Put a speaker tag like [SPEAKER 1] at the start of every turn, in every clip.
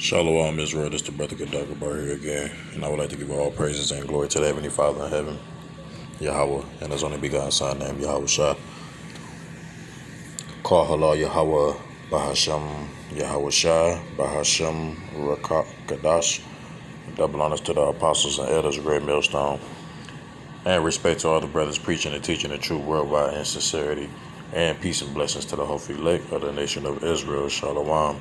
[SPEAKER 1] Shalom Israel, this is the brother Gadaka Bar here again, and I would like to give all praises and glory to the Heavenly Father in heaven, Yahweh, and His only begotten Son named Yahweh Shah. Call halal Yahweh Bahashem Yahweh Shah Bahashem Rakak Kadash. Double honors to the apostles and elders of Great Millstone, and respect to all the brothers preaching and teaching the truth worldwide in sincerity, and peace and blessings to the hopefully elect of the nation of Israel. Shalom.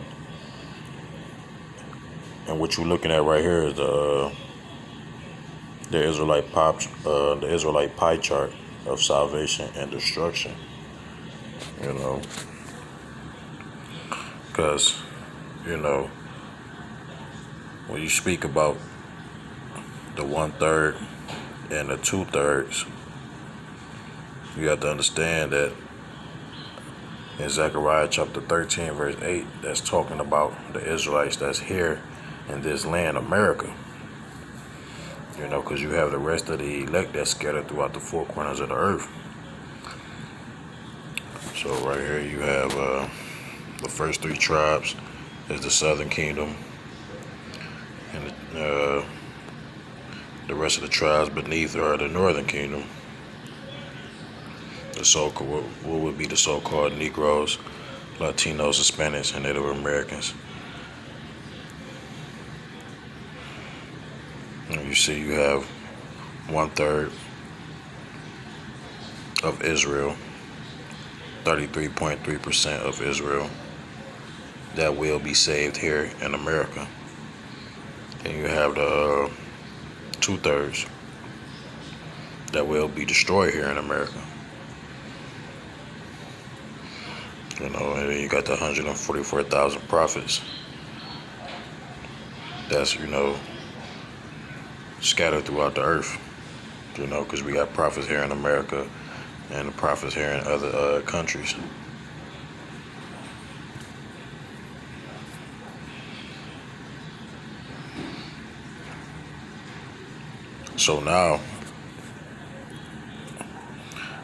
[SPEAKER 1] And what you're looking at right here is the Israelite Pie Chart of salvation and destruction. You know, because when you speak about the 1/3 and the 2/3, you have to understand that in Zechariah chapter 13 verse 8, that's talking about the Israelites that's here in this land, America. Because you have the rest of the elect that's scattered throughout the four corners of the earth. So right here you have the first three tribes is the southern kingdom, and the rest of the tribes beneath are the northern kingdom. What would be the so-called Negroes, Latinos, Hispanics, and Native Americans. And you see you have 1/3 of Israel, 33.3% of Israel that will be saved here in America. And you have the 2/3 that will be destroyed here in America. And then you got the 144,000 prophets that's, scattered throughout the earth. Because we got prophets here in America and the prophets here in other countries. So now,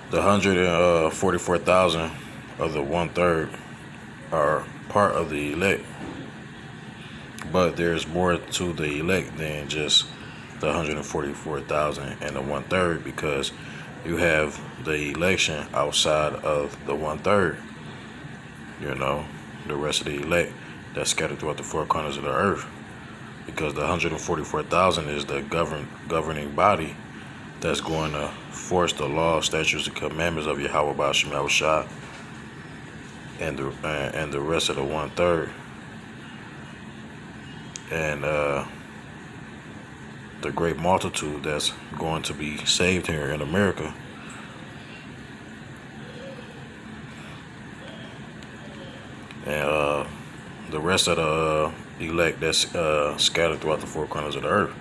[SPEAKER 1] the 144,000 of the 1/3 are part of the elect, but there's more to the elect than just the 144,000 and the 1/3, because you have the election outside of the 1/3. The rest of the elect that's scattered throughout the four corners of the earth, because the 144,000 is the governing body that's going to force the law, statutes, and commandments of Yahweh Ba'ashem Yahweh Shah, and the rest of the 1/3, and the great multitude that's going to be saved here in America. And the rest of the elect that's scattered throughout the four corners of the earth.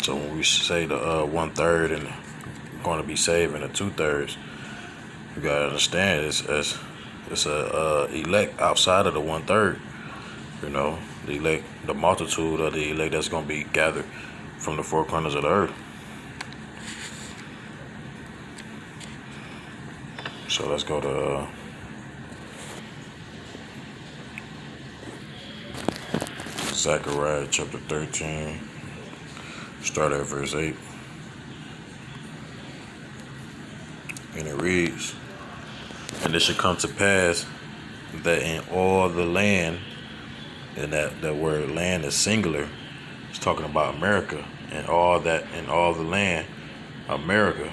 [SPEAKER 1] So when we say the 1/3 and going to be saved and the 2/3, you gotta understand it's a elect outside of the 1/3. The elect, the multitude of the elect that's going to be gathered from the four corners of the earth. So let's go to Zechariah chapter 13, start at verse 8. And it reads, "And it shall come to pass that in all the land," and that word land is singular, it's talking about America, and all the land, America,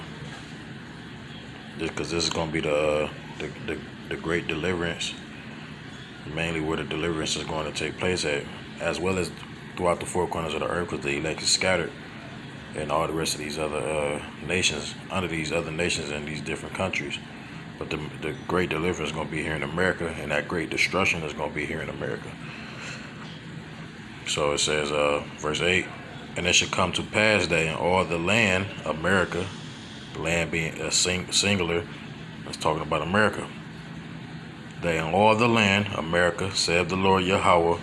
[SPEAKER 1] because this is going to be the great deliverance, mainly where the deliverance is going to take place at, as well as throughout the four corners of the earth, because the elect is scattered and all the rest of these other nations, under these other nations in these different countries. But the great deliverance is going to be here in America, and that great destruction is going to be here in America. So it says, verse 8, "And it shall come to pass that in all the land, America," the land being a singular, that's talking about America, "that in all the land, America, saith the Lord Yahweh,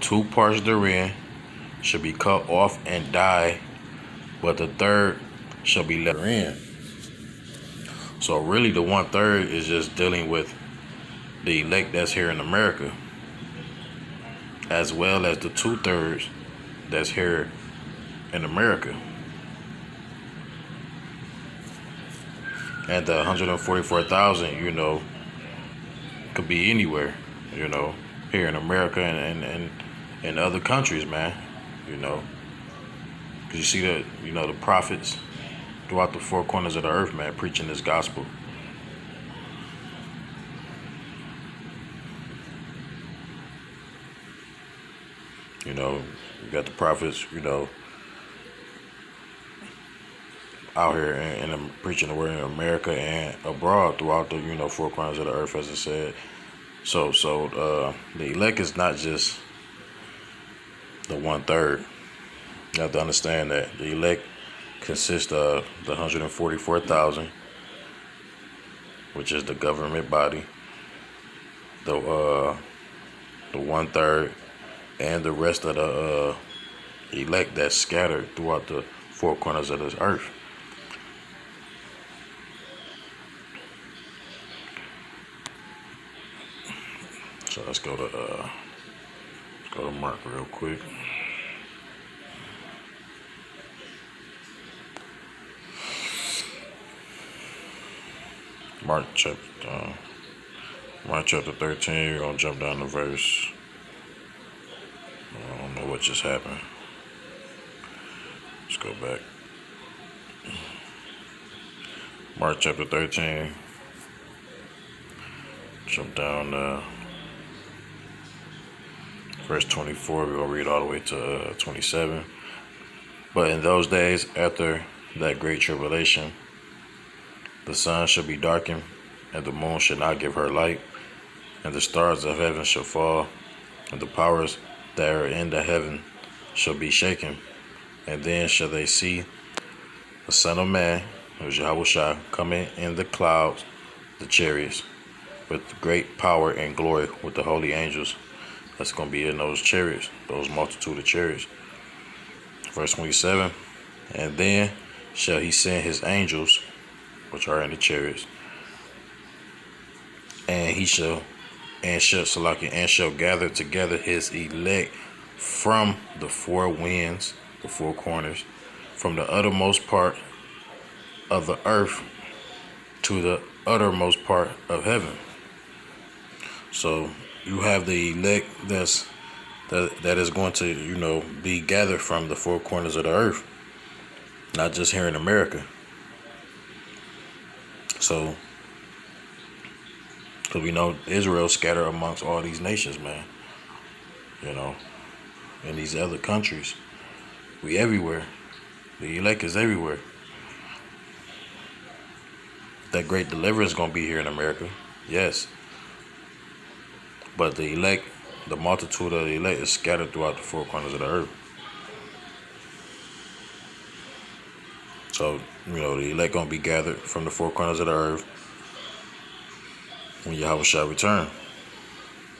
[SPEAKER 1] 2 parts therein shall be cut off and die, but the 1/3 shall be left in." So really the 1/3 is just dealing with the elect that's here in America, as well as the 2/3 that's here in America. And the 144,000, could be anywhere, here in America and other countries, man. Because you see the prophets throughout the four corners of the earth, man, preaching this gospel. You got the prophets, out here and preaching the word in America and abroad throughout the four corners of the earth, as I said. So the elect is not just the 1/3. You have to understand that the elect consists of the 144,000, which is the government body, the 1/3, and the rest of the elect that's scattered throughout the four corners of this earth. So let's go to Mark real quick. Mark chapter 13. We're gonna jump down to verse. I don't know what just happened. Let's go back. Mark chapter 13. Jump down verse 24. We're gonna read all the way to 27. But in those days, after that great tribulation, the sun shall be darkened, and the moon shall not give her light, and the stars of heaven shall fall, and the powers that are in the heaven shall be shaken. And then shall they see the Son of Man, who's Yahushua, coming in the clouds, the chariots, with great power and glory with the holy angels. That's going to be in those chariots, those multitude of chariots. Verse 27, and then shall he send his angels, which are in the chariots, and shall gather together his elect from the four winds, the four corners, from the uttermost part of the earth to the uttermost part of heaven. So you have the elect that is going to be gathered from the four corners of the earth, not just here in America. So, because we know Israel scattered amongst all these nations, man. In these other countries. We everywhere. The elect is everywhere. That great deliverance is going to be here in America. Yes. But the elect, the multitude of the elect is scattered throughout the four corners of the earth. So, the elect going to be gathered from the four corners of the earth when Yahweh shall return,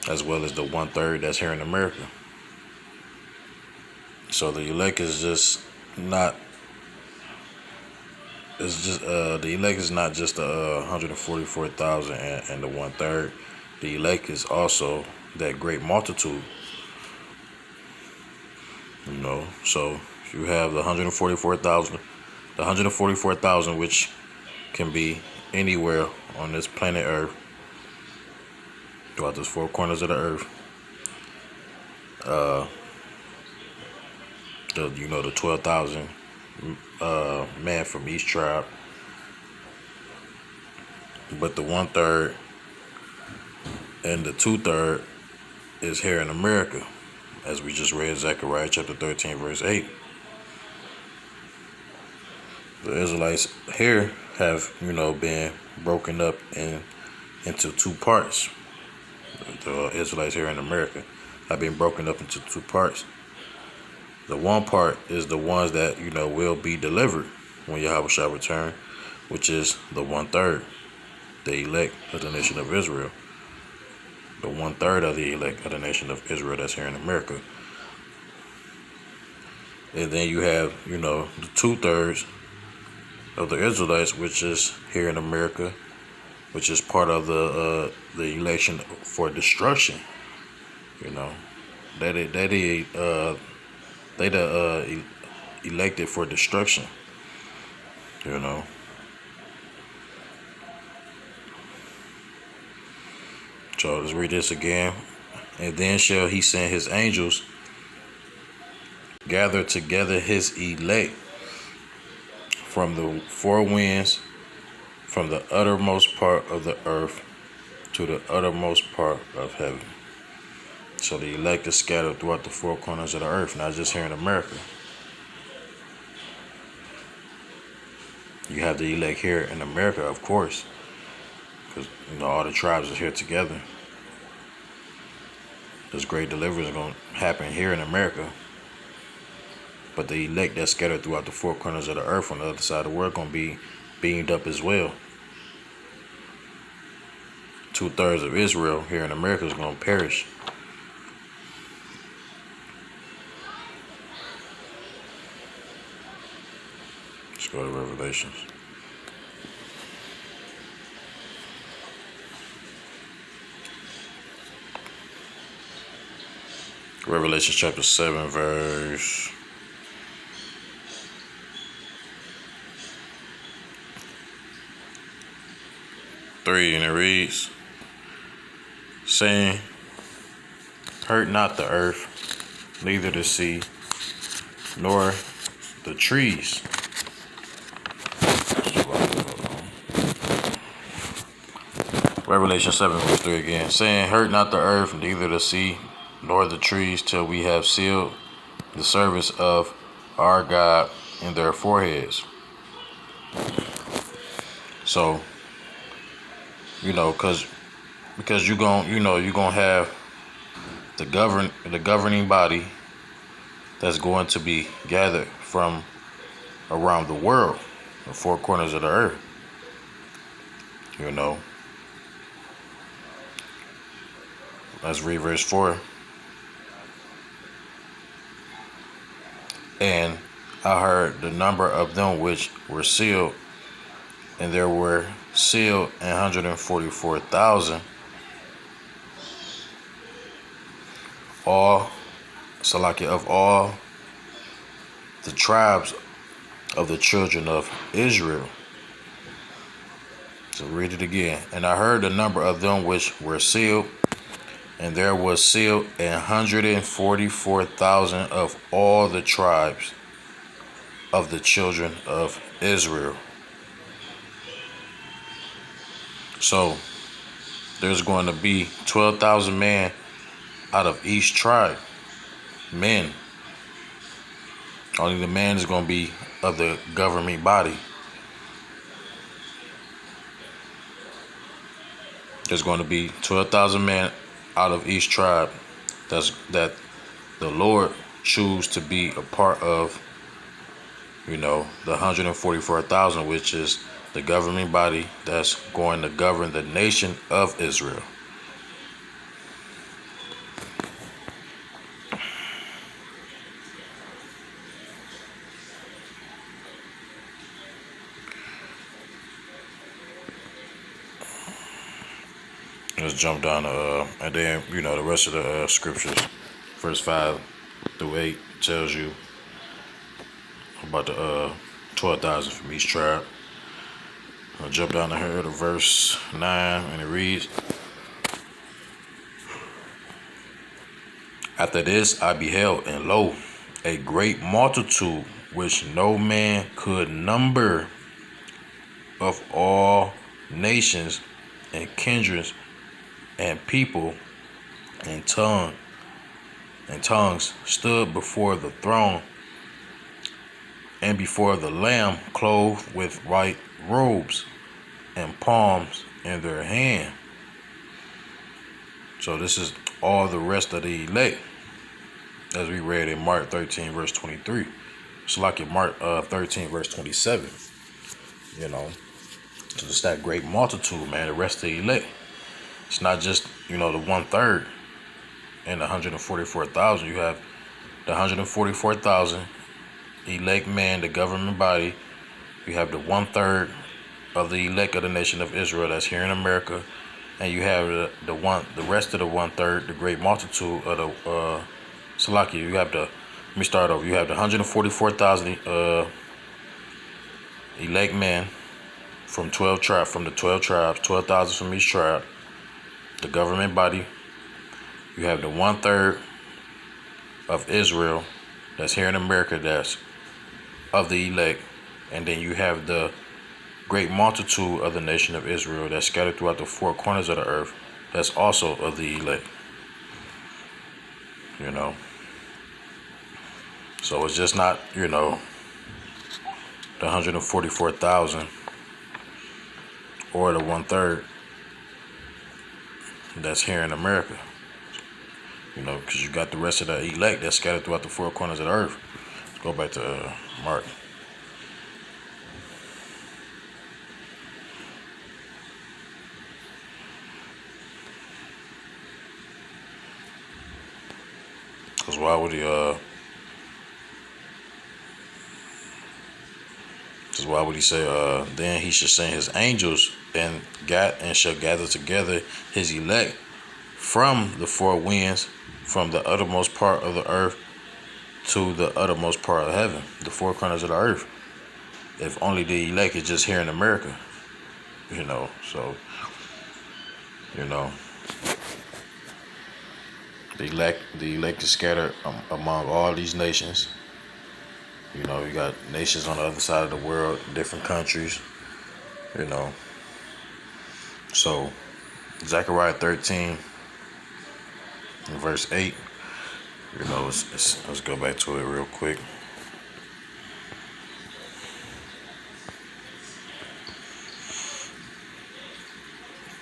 [SPEAKER 1] as well as the 1/3 that's here in America. So the elect is just not. It's just the elect is not just the 144,000 and the 1/3. The elect is also that great multitude. So you have the 144,000, which can be anywhere on this planet Earth, throughout the four corners of the earth. The 12,000 man from each tribe, but the 1/3 and the 2/3 is here in America, as we just read Zechariah chapter 13 verse 8. The Israelites here have been broken up into two parts. The Israelites here in America have been broken up into two parts. The one part is the ones that will be delivered when Yahweh shall return, which is the 1/3, the elect of the nation of Israel. The 1/3 of the elect of the nation of Israel that's here in America. And then you have the 2/3 of the Israelites, which is here in America, which is part of the election for destruction. You know, they elected for destruction. You know. So let's read this again. And then shall he send his angels, gather together his elect from the four winds, from the uttermost part of the earth to the uttermost part of heaven. So the elect is scattered throughout the four corners of the earth, not just here in America. You have the elect here in America, of course, because all the tribes are here together. This great deliverance is going to happen here in America. But the elect that's scattered throughout the four corners of the earth on the other side of the world going to be beamed up as well. 2/3 of Israel here in America is going to perish. Let's go to Revelations. Revelation chapter 7, verse 3, and it reads, saying, hurt not the earth, neither the sea, nor the trees. Revelation 7, verse 3 again, saying, hurt not the earth, neither the sea, nor the trees, till we have sealed the service of our God in their foreheads. So, because you're gonna have the governing body that's going to be gathered from around the world, the four corners of the earth. Let's read verse 4. And I heard the number of them which were sealed, and there were sealed 144,000, of all the tribes of the children of Israel. So read it again. And I heard the number of them which were sealed, and there was sealed 144,000 of all the tribes of the children of Israel. So there's going to be 12,000 men out of each tribe. Men. Only the man is going to be of the governing body. There's going to be 12,000 men out of each tribe that the Lord choose to be a part of, the 144,000, which is the governing body that's going to govern the nation of Israel. Let's jump down to, and then, the rest of the scriptures, verse 5 through 8, tells you about the 12,000 from each tribe. I'll jump down to here to verse 9, and it reads, after this I beheld, and lo, a great multitude which no man could number, of all nations and kindreds and people and tongues stood before the throne and before the Lamb, clothed with white robes and palms in their hand. So this is all the rest of the elect, as we read in Mark 13 verse 23. It's like in Mark 13 verse 27. So it's that great multitude, man, the rest of the elect. It's not just, the 1/3 and the 144,000. You have the 144,000 elect man, the government body. You have the 1/3 of the elect of the nation of Israel that's here in America, and you have the rest of the 1/3, the great multitude of the Salaki. You have the, let me start over. You have the 144,000 elect men from 12 tribes, 12,000 from each tribe, the government body. You have the 1/3 of Israel that's here in America that's of the elect, and then you have the great multitude of the nation of Israel that's scattered throughout the four corners of the earth that's also of the elect. You know, so it's just not, you know, the 144,000 or the 1/3 that's here in America. You know, because you got the rest of the elect that's scattered throughout the four corners of the earth. Let's go back to Mark. Because why would he, say, then he should send his angels and shall gather together his elect from the four winds, from the uttermost part of the earth to the uttermost part of heaven, the four corners of the earth. If only the elect is just here in America, you know, so, you know, the elect is scattered among all these nations. You know, you got nations on the other side of the world, different countries, you know. So, Zechariah 13, verse 8, you know, let's go back to it real quick.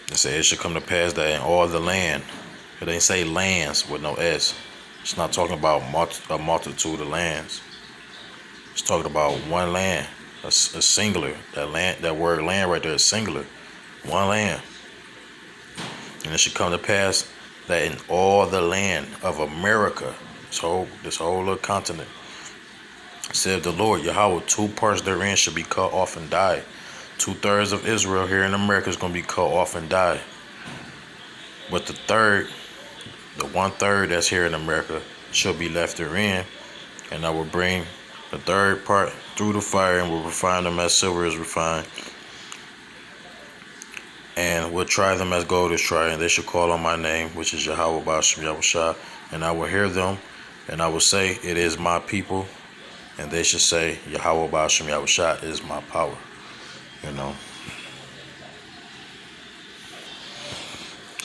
[SPEAKER 1] It says, it shall come to pass that in all the land, it ain't say lands with no S. It's not talking about a multitude of lands. It's talking about one land, a singular. That word land right there is singular. One land. And it should come to pass that in all the land of America, this whole little continent, said the Lord Yahweh, 2 parts therein should be cut off and die. 2/3 of Israel here in America is going to be cut off and die. But the 1/3 that's here in America shall be left therein, and I will bring the 3rd part through the fire and will refine them as silver is refined, and will try them as gold is tried, and they shall call on my name, which is Yahweh Ba'ashem Yahushua, and I will hear them, and I will say, it is my people, and they shall say, Yahweh Ba'ashem Yahushua is my power. You know.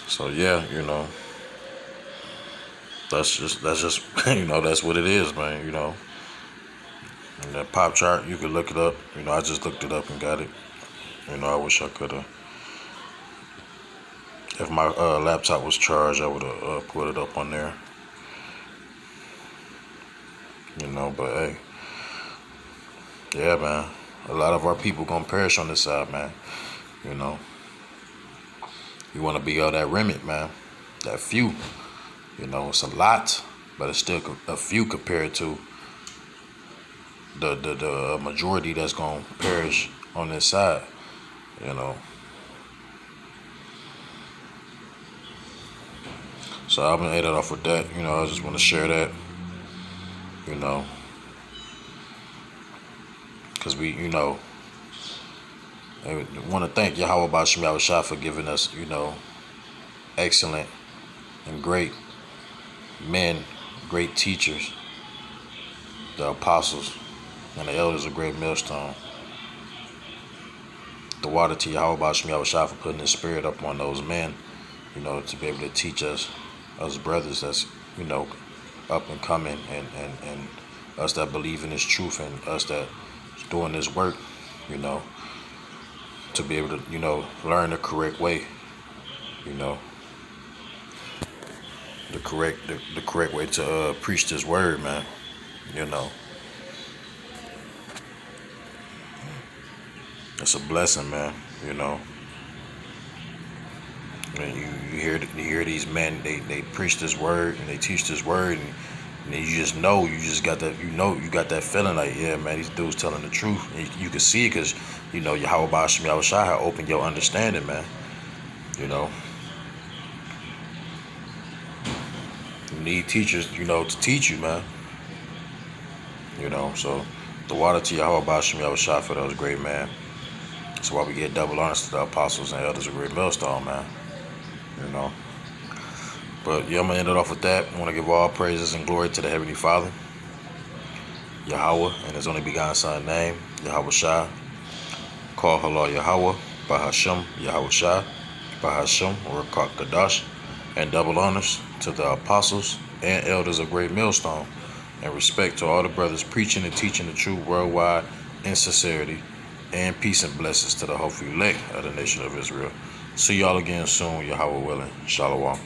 [SPEAKER 1] So yeah, you know, that's just you know, that's what it is, man. You know, and that pop chart, you could look it up. You know, I just looked it up and got it. You know, I wish I could have. If my laptop was charged, I would have put it up on there. You know, but hey, yeah, man. A lot of our people gonna perish on this side, man. You know, you want to be that remnant, man. That few. You know, it's a lot, but it's still a few compared to the majority that's gonna perish on this side. You know. So I'm gonna end it off with that. You know, I just want to share that. You know. Because we, you know, I want to thank Yahweh Ba'ashem Yahushua for giving us, you know, excellent and great men, great teachers, the apostles and the elders of Great Millstone. The water to Yahweh Ba'ashem Yahushua for putting his spirit up on those men, you know, to be able to teach us brothers that's, you know, up and coming, and us that believe in his truth, and us that doing this work, you know, to be able to, you know, learn the correct way, you know, the correct way to preach this word, man, you know. It's a blessing, man, you know. And you hear these men, they preach this word and they teach this word, and you just know, you got that feeling like, yeah, man, these dudes telling the truth. And you can see it because you know, Yahweh Bashim Yahushua have opened your understanding, man. You know, you need teachers, you know, to teach you, man. You know, so the water to Yahweh Bashim Yahushua for those great, man. That's why we get double honors to the apostles and elders of great millstone, man. You know. But yeah, I'm gonna end it off with that. I want to give all praises and glory to the Heavenly Father, Yahweh, and His only begotten Son name, Yahweh Shai. Call Halal Yahweh, Bahashem Yahweh Shai, Bahashem Rakak Kadash, and double honors to the apostles and elders of Great Millstone, and respect to all the brothers preaching and teaching the truth worldwide in sincerity, and peace and blessings to the hopeful elect of the nation of Israel. See y'all again soon, Yahweh willing. Shalom.